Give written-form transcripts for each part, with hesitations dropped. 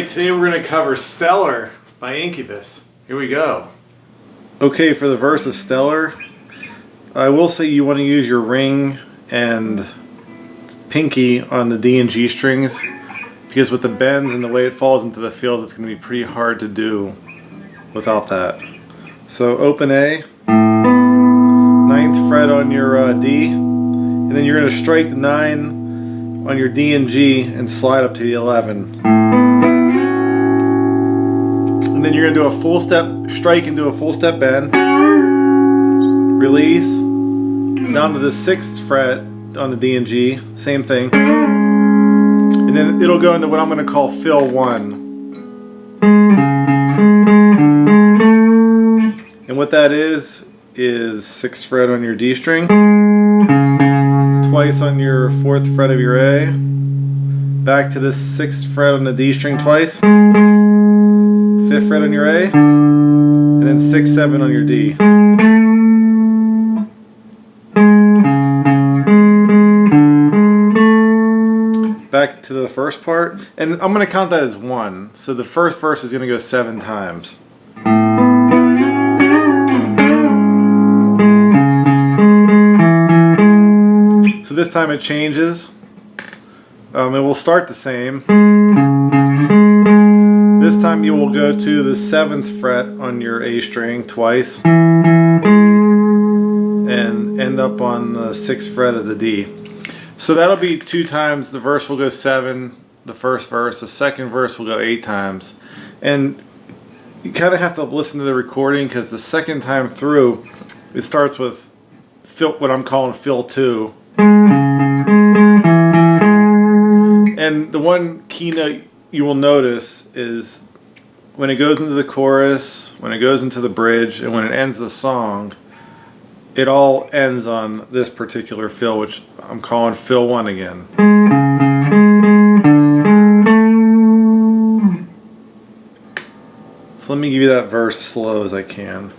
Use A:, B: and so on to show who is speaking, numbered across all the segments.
A: Today we're going to cover Stellar by Incubus. Here we go. Okay, for the verse of Stellar, I will say you want to use your ring and pinky on the D and G strings, because with the bends and the way it falls into the fields, it's going to be pretty hard to do without that. So open A, 9th fret on your D, and then you're going to strike the 9 on your D and G and slide up to the 11. And then you're going to do a full step strike and do a full step bend. Release. Down to the 6th fret on the D and G. Same thing. And then it'll go into what I'm going to call fill 1. And what that is 6th fret on your D string. Twice on your 4th fret of your A. Back to the 6th fret on the D string twice. 5th fret on your A, and then 6, 7 on your D. Back to the first part, and I'm going to count that as 1. So the first verse is going to go 7 times. So this time it changes. It will start the same. This time you will go to the 7th fret on your A string twice and end up on the 6th fret of the D. So that'll be 2 times. The verse will go 7, the first verse. The second verse will go 8 times. And you kind of have to listen to the recording, because the second time through it starts with what I'm calling fill 2. And the one keynote you will notice is when it goes into the chorus, when it goes into the bridge, and when it ends the song, it all ends on this particular fill, which I'm calling fill 1 again. So let me give you that verse slow as I can.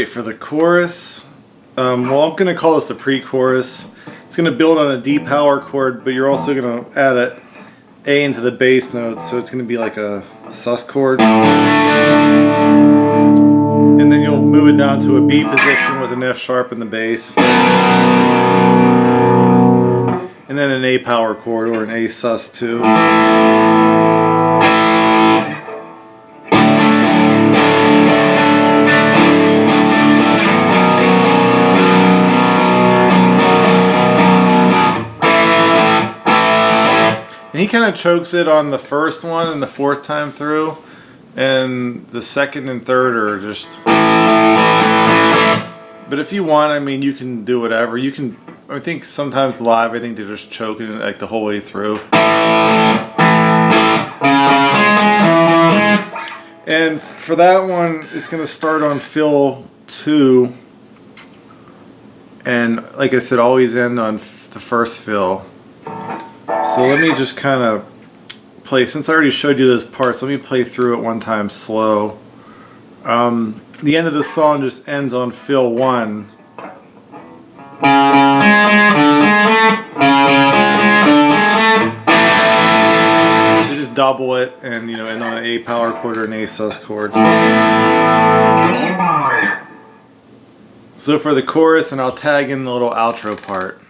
A: For the chorus, well, I'm going to call this the pre-chorus. It's going to build on a D power chord, but you're also going to add an A into the bass notes, so it's going to be like a sus chord. And then you'll move it down to a B position with an F sharp in the bass. And then an A power chord, or an A sus 2. And he kind of chokes it on the first one and the 4th time through, and the 2nd and 3rd are just... But if you want, I mean, you can do whatever. You can, I think sometimes live, I think they're just choking it like the whole way through. And for that one, it's going to start on fill 2, and like I said, always end on the first fill. So let me just kind of play, since I already showed you those parts, let me play through it one time slow. The end of the song just ends on fill 1. You just double it and, end on an A power chord or an A sus chord. So for the chorus, and I'll tag in the little outro part.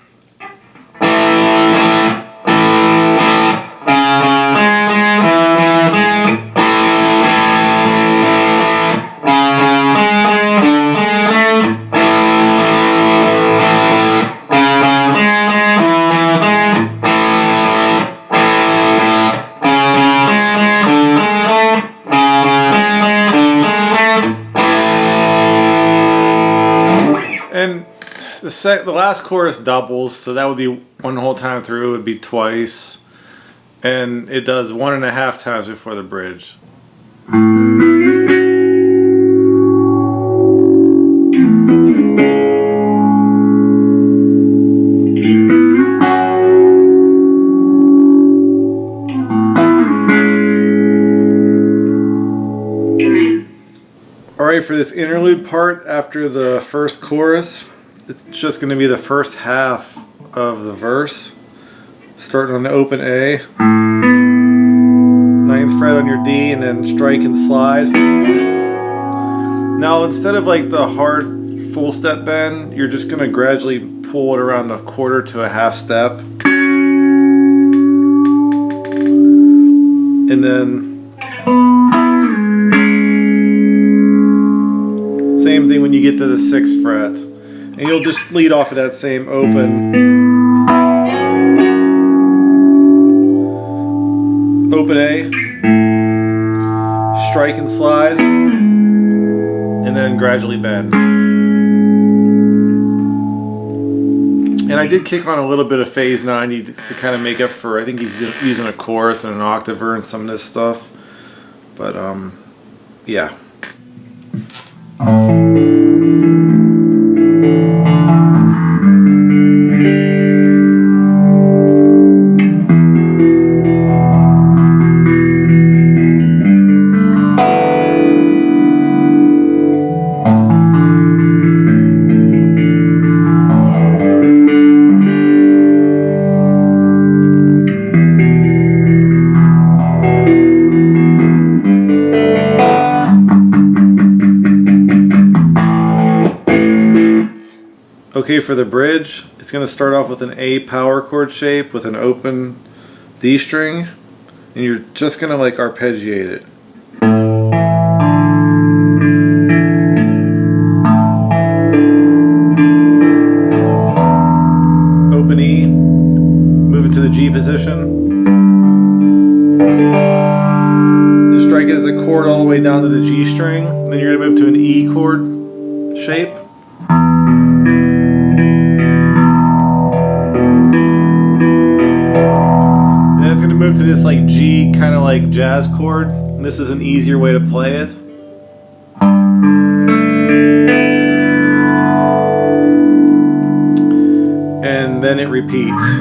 A: And the last chorus doubles, so that would be one whole time through. It would be twice, and it does 1.5 times before the bridge. Alright, for this interlude part after the first chorus, it's just going to be the first half of the verse, starting on the open A, 9th fret on your D, and then strike and slide. Now instead of like the hard full step bend, you're just going to gradually pull it around a quarter to a half step. And then same thing when you get to the 6th fret. And you'll just lead off of that same open A, strike and slide, and then gradually bend. And I did kick on a little bit of phase 90 to kind of make up for, I think he's using a chorus and an octaver and some of this stuff. But yeah. Okay, for the bridge, it's going to start off with an A power chord shape with an open D string, and you're just going to like arpeggiate it. Open E, move it to the G position. Just strike it as a chord all the way down to the G string, then you're going to move to an E chord shape. It's going to move to this like G kind of like jazz chord, and this is an easier way to play it. And then it repeats.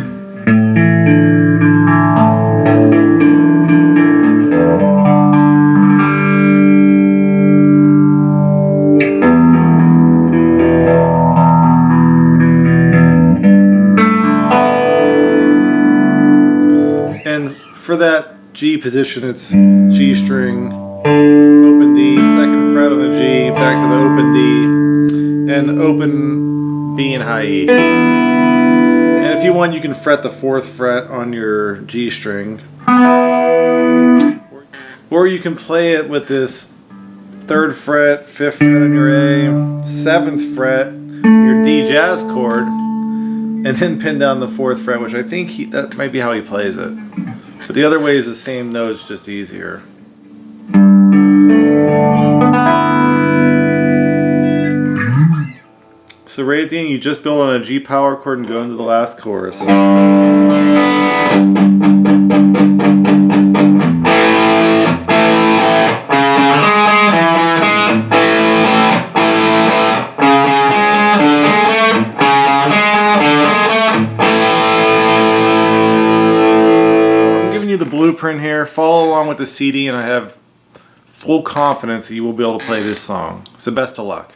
A: And for that G position, it's G string, open D, 2nd fret on the G, back to the open D, and open B and high E. And if you want, you can fret the 4th fret on your G string. Or you can play it with this 3rd fret, 5th fret on your A, 7th fret, your D jazz chord, and then pin down the 4th fret, which I think that might be how he plays it. But the other way is the same notes, just easier. So right at the end, you just build on a G power chord and go into the last chorus. The blueprint here, follow along with the CD, and I have full confidence that you will be able to play this song. So best of luck.